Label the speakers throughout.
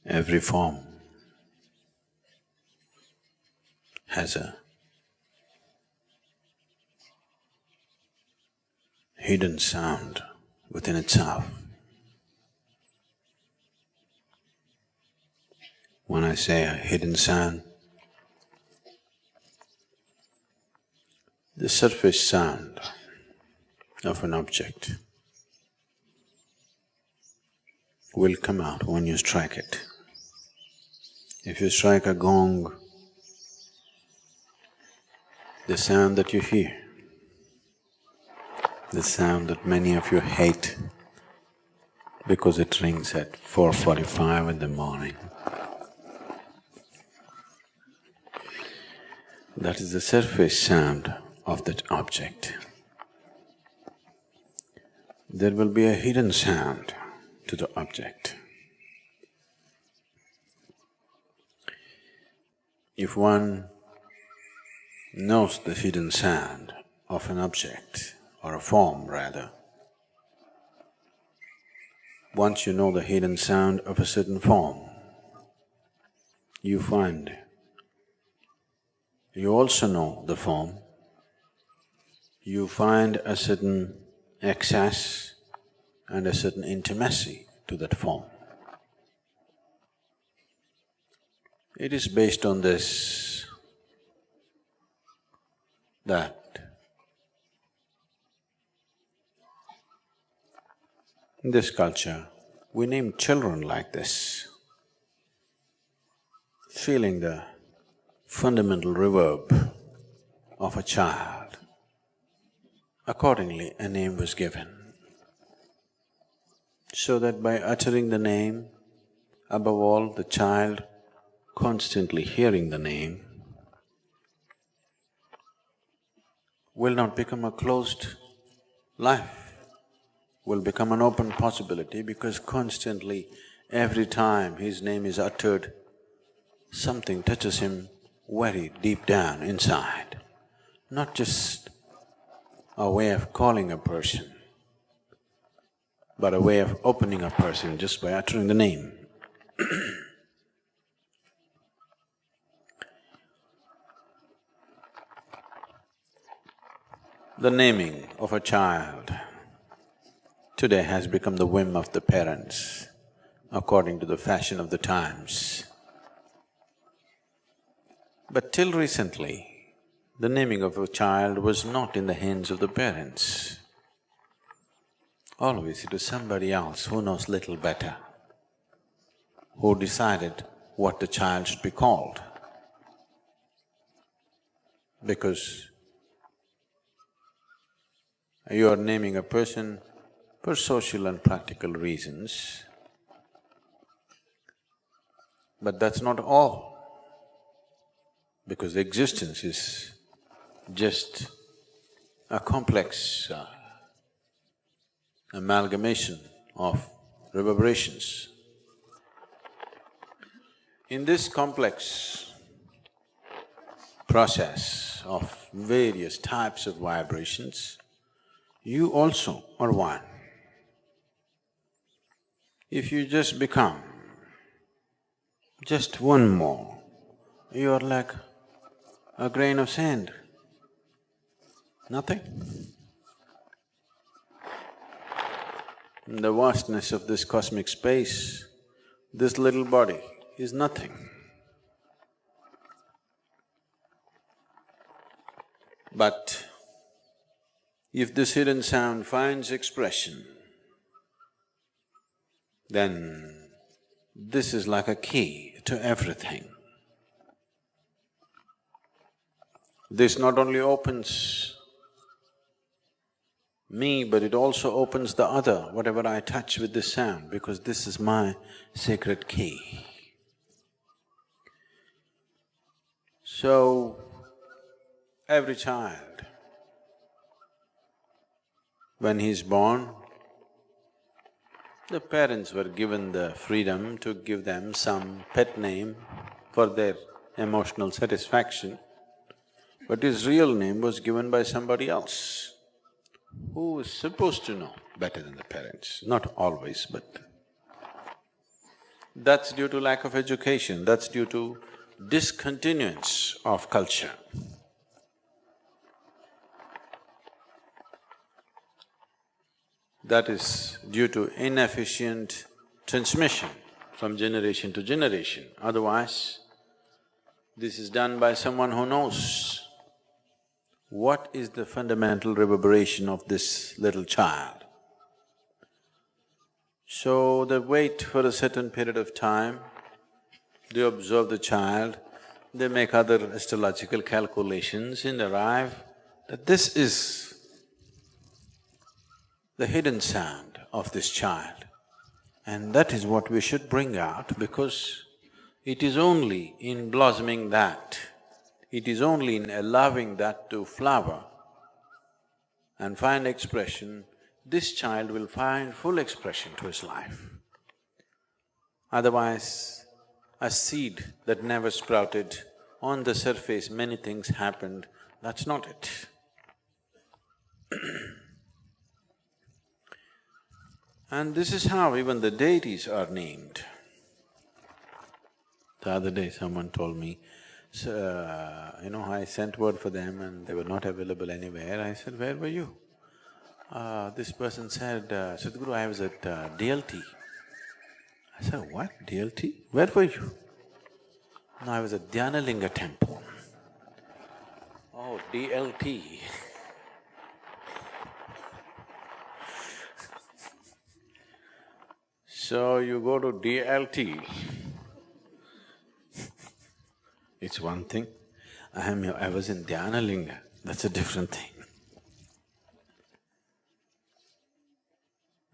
Speaker 1: Every form has a hidden sound within itself. When I say a hidden sound, the surface sound of an object will come out when you strike it. If you strike a gong, the sound that you hear, the sound that many of you hate because it rings at 4:45 in the morning, that is the surface sound of that object. There will be a hidden sound to the object. If one knows the hidden sound of an object, or a form rather, once you know the hidden sound of a certain form, you find you also know the form, you find a certain access and a certain intimacy to that form. It is based on this that in this culture, we name children like this, feeling the fundamental reverb of a child. Accordingly, a name was given, so that by uttering the name, above all the child constantly hearing the name, will not become a closed life, will become an open possibility, because constantly, every time his name is uttered, something touches him very deep down inside. Not just a way of calling a person, but a way of opening a person just by uttering the name. The naming of a child today has become the whim of the parents, according to the fashion of the times. But till recently, the naming of a child was not in the hands of the parents. Always it was somebody else who knows little better, who decided what the child should be called. Because you are naming a person for social and practical reasons, but that's not all, because existence is just a complex amalgamation of reverberations. In this complex process of various types of vibrations, you also are one. If you just become just one more, you are like a grain of sand, nothing. In the vastness of this cosmic space, this little body is nothing. But If this hidden sound finds expression, then this is like a key to everything. This not only opens me, but it also opens the other, whatever I touch with this sound, because this is my sacred key. So, every child, when he's born, the parents were given the freedom to give them some pet name for their emotional satisfaction, but his real name was given by somebody else who is supposed to know better than the parents. Not always, but that's due to lack of education, that's due to discontinuance of culture. That is due to inefficient transmission from generation to generation. Otherwise, this is done by someone who knows what is the fundamental reverberation of this little child. So they wait for a certain period of time, they observe the child, they make other astrological calculations and arrive that this is the hidden sound of this child. And that is what we should bring out, because it is only in blossoming that, it is only in allowing that to flower and find expression, this child will find full expression to his life. Otherwise, a seed that never sprouted, on the surface many things happened, that's not it. And this is how even the deities are named. The other day someone told me, I sent word for them and they were not available anywhere. I said, where were you? This person said, Sadhguru, I was at DLT. I said, what? DLT? Where were you? No, I was at Dhyanalinga temple. Oh, DLT. So you go to DLT, it's one thing. I was in Dhyanalinga, that's a different thing.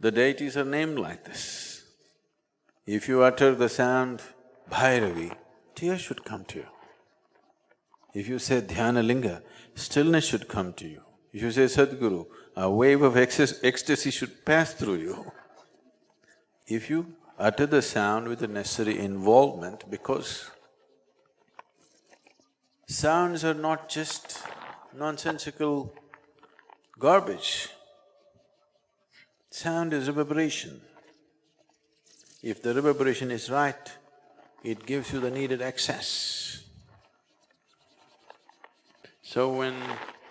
Speaker 1: The deities are named like this. If you utter the sound Bhairavi, tears should come to you. If you say Dhyanalinga, stillness should come to you. If you say Sadhguru, a wave of ecstasy should pass through you. If you utter the sound with the necessary involvement, because sounds are not just nonsensical garbage. Sound is reverberation. If the reverberation is right, it gives you the needed access. So when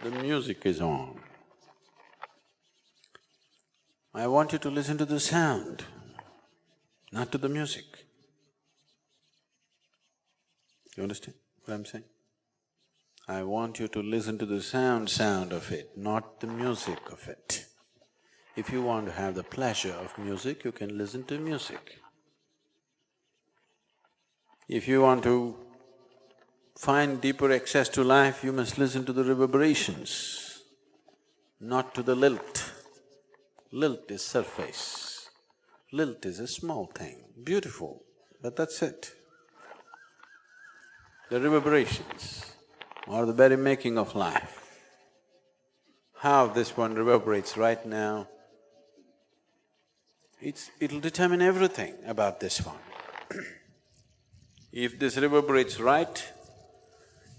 Speaker 1: the music is on, I want you to listen to the sound, not to the music. You understand what I'm saying? I want you to listen to the sound of it, not the music of it. If you want to have the pleasure of music, you can listen to music. If you want to find deeper access to life, you must listen to the reverberations, not to the lilt. Lilt is surface. Lilt is a small thing, beautiful, but that's it. The reverberations are the very making of life. How this one reverberates right now, it'll determine everything about this one. If this reverberates right,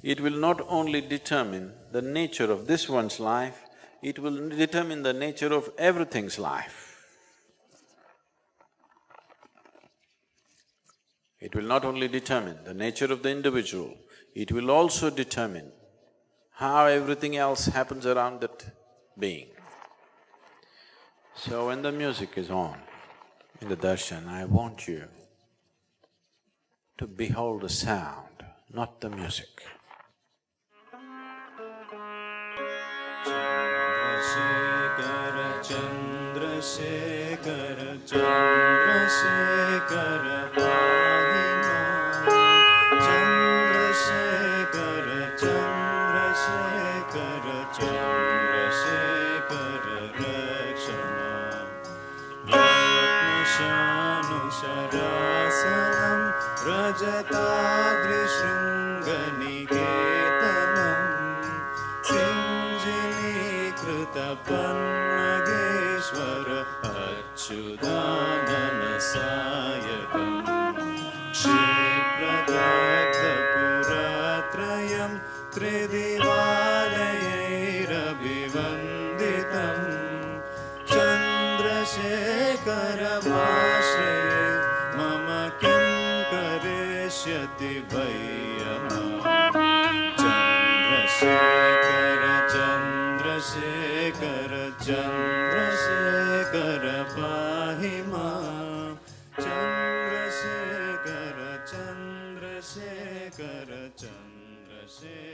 Speaker 1: it will not only determine the nature of this one's life, it will determine the nature of everything's life. It will not only determine the nature of the individual, it will also determine how everything else happens around that being. So when the music is on in the darshan, I want you to behold the sound, not the music.
Speaker 2: Chandrasekhar, Chandrasekhar, pahi maam. Chandrasekhar, Chandrasekhar, Chandrasekhar, raksha maam. Ratnashanusarasanam, Rajatadrishringaniketanam, Sinjini-krita-pannageshwara, Achyutanana sayakam. Kshepragagdapuratrayam, Tridivalayairavhivanditam, Chandrasekharamashreye mama kim karishyati vayyama. Chandrasekhara, Chandrasekhara, Chandrasekhara, pahi maam. Chandrasekhara, Chandrasekhara, Chandrasekhara.